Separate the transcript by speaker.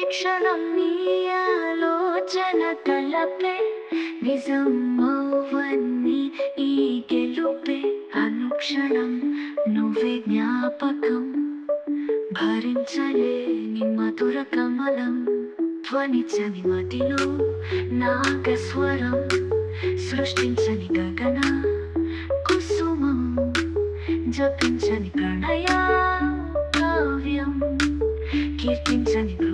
Speaker 1: ప్రతిక్షణం నీ ఆలోచన తలపే నిజం అవ్వని ఈ గెలుపే అనుక్షణం నువ్వే జ్ఞాపకం భరించలేని మధుర కమలం ధ్వనించని మదిలో నాగస్వరం సృష్టించని గగన కుసుమం జపించని ప్రణయ కావ్యం కీర్తించని